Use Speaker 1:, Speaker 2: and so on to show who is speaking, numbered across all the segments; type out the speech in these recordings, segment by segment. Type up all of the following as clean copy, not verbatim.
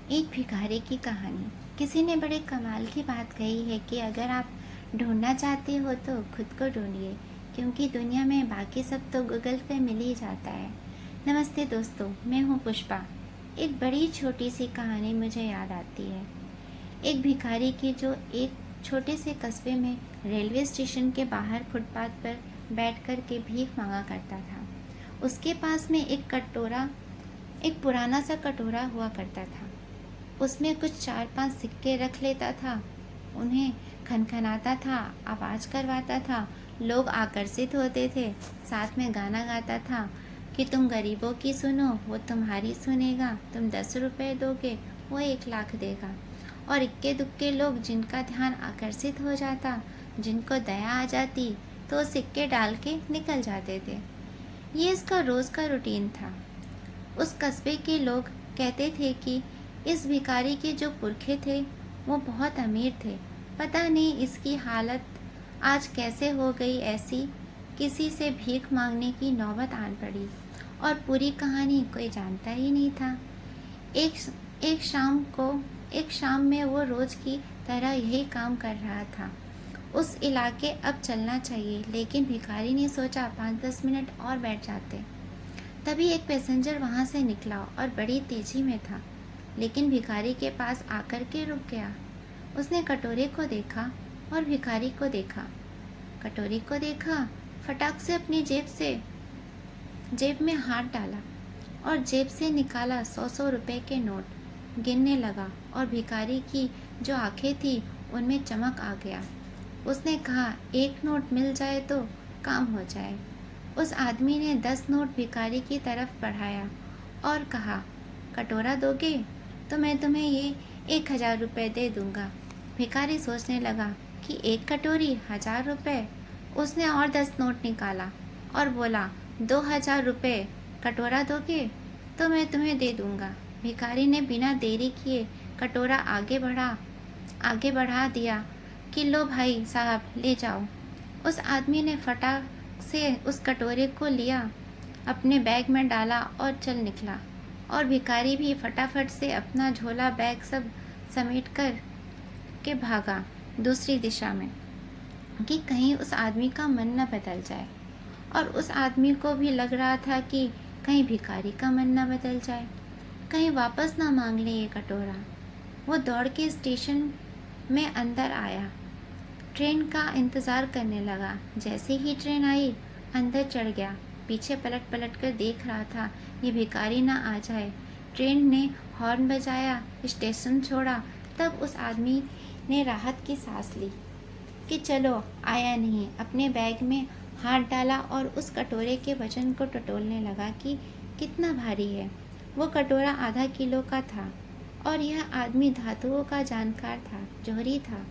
Speaker 1: एक भिखारी की कहानी। किसी ने बड़े कमाल की बात कही है कि अगर आप ढूंढना चाहते हो तो खुद को ढूंढिए, क्योंकि दुनिया में बाकी सब तो गूगल पे मिल ही जाता है। नमस्ते दोस्तों, मैं हूँ पुष्पा। एक बड़ी छोटी सी कहानी मुझे याद आती है, एक भिखारी की जो एक छोटे से कस्बे में रेलवे स्टेशन के बाहर फुटपाथ पर बैठ कर के भीख मांगा करता था। उसके पास में एक पुराना सा कटोरा हुआ करता था। उसमें कुछ 4-5 सिक्के रख लेता था, उन्हें खनखनाता था, आवाज़ करवाता था, लोग आकर्षित होते थे, साथ में गाना गाता था कि तुम गरीबों की सुनो, वो तुम्हारी सुनेगा, तुम 10 रुपये दोगे, वो 1 लाख देगा। और इक्के दुक्के लोग जिनका ध्यान आकर्षित हो जाता, जिनको दया आ जाती, तो सिक्के डाल के निकल जाते थे। ये इसका रोज़ का रूटीन था। उस कस्बे के लोग कहते थे कि इस भिखारी के जो पुरखे थे वो बहुत अमीर थे। पता नहीं इसकी हालत आज कैसे हो गई ऐसी, किसी से भीख मांगने की नौबत आन पड़ी और पूरी कहानी कोई जानता ही नहीं था। एक एक शाम को एक शाम में वो रोज़ की तरह यही काम कर रहा था। उस इलाके अब चलना चाहिए, लेकिन भिखारी ने सोचा 5-10 मिनट और बैठ जाते। तभी एक पैसेंजर वहाँ से निकला और बड़ी तेजी में था, लेकिन भिखारी के पास आकर के रुक गया। उसने कटोरे को देखा और भिखारी को देखा। कटोरे को देखा, फटाक से अपनी जेब में हाथ डाला और जेब से निकाला 100-100 रुपए के नोट। गिनने लगा और भिखारी की जो आंखें थी उनमें चमक आ गया। उसने कहा, एक नोट मिल जाए तो काम हो जाए। उस आदमी ने 10 नोट भिखारी की तरफ बढ़ाया और कहा, कटोरा दोगे तो मैं तुम्हें ये 1000 रुपये दे दूंगा। भिखारी सोचने लगा कि एक कटोरी 1000 रुपये। उसने और 10 नोट निकाला और बोला, 2000 रुपये। कटोरा दोगे तो मैं तुम्हें दे दूंगा। भिखारी ने बिना देरी किए कटोरा आगे बढ़ा दिया कि लो भाई साहब, ले जाओ। उस आदमी ने फटाक से उस कटोरे को लिया, अपने बैग में डाला और चल निकला। और भिखारी भी फटाफट से अपना झोला बैग सब समेट कर के भागा दूसरी दिशा में, कि कहीं उस आदमी का मन न बदल जाए। और उस आदमी को भी लग रहा था कि कहीं भिखारी का मन न बदल जाए, कहीं वापस ना मांग ले ये कटोरा। वो दौड़ के स्टेशन में अंदर आया, ट्रेन का इंतज़ार करने लगा। जैसे ही ट्रेन आई, अंदर चढ़ गया। पीछे पलट पलट कर देख रहा था ये भिखारी ना आ जाए। ट्रेन ने हॉर्न बजाया, स्टेशन छोड़ा। तब उस आदमी ने राहत की सांस ली कि चलो आया नहीं। अपने बैग में हाथ डाला और उस कटोरे के वजन को टटोलने लगा कि कितना भारी है। वो कटोरा आधा किलो का था और यह आदमी धातुओं का जानकार था, जौहरी था।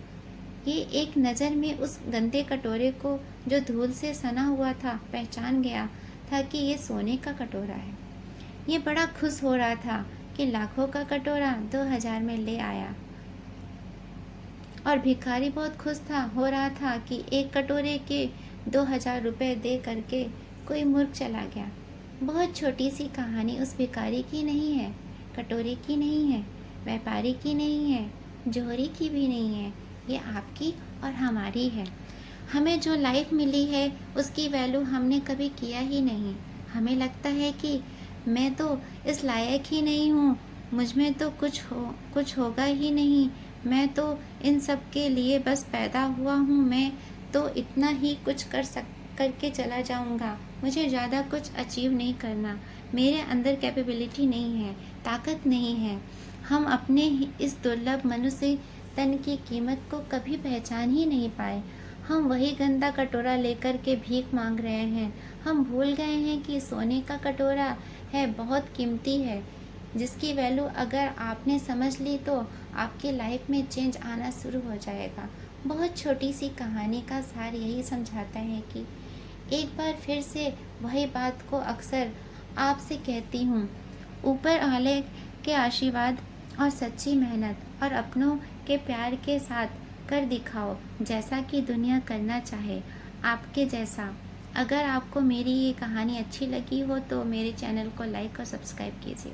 Speaker 1: ये एक नज़र में उस गंदे कटोरे को, जो धूल से सना हुआ था, पहचान गया था कि ये सोने का कटोरा है। ये बड़ा खुश हो रहा था कि लाखों का कटोरा 2000 में ले आया। और भिखारी बहुत खुश हो रहा था कि एक कटोरे के 2000 रुपये दे करके कोई मूर्ख चला गया। बहुत छोटी सी कहानी उस भिखारी की नहीं है, कटोरे की नहीं है, व्यापारी की नहीं है, जौहरी की भी नहीं है। ये आपकी और हमारी है। हमें जो लाइफ मिली है उसकी वैल्यू हमने कभी किया ही नहीं। हमें लगता है कि मैं तो इस लायक ही नहीं हूँ, मुझ में तो कुछ होगा ही नहीं, मैं तो इन सब के लिए बस पैदा हुआ हूँ, मैं तो इतना ही कुछ करके चला जाऊँगा, मुझे ज़्यादा कुछ अचीव नहीं करना, मेरे अंदर कैपेबिलिटी नहीं है, ताकत नहीं है। हम अपने इस दुर्लभ मनुष्य तन की कीमत को कभी पहचान ही नहीं पाए। हम वही गंदा कटोरा लेकर के भीख मांग रहे हैं। हम भूल गए हैं कि सोने का कटोरा है, बहुत कीमती है, जिसकी वैल्यू अगर आपने समझ ली तो आपके लाइफ में चेंज आना शुरू हो जाएगा। बहुत छोटी सी कहानी का सार यही समझाता है कि एक बार फिर से वही बात को अक्सर आपसे कहती हूँ, ऊपर वाले के आशीर्वाद और सच्ची मेहनत और अपनों के प्यार के साथ कर दिखाओ, जैसा कि दुनिया करना चाहे आपके जैसा। अगर आपको मेरी ये कहानी अच्छी लगी हो तो मेरे चैनल को लाइक और सब्सक्राइब कीजिए।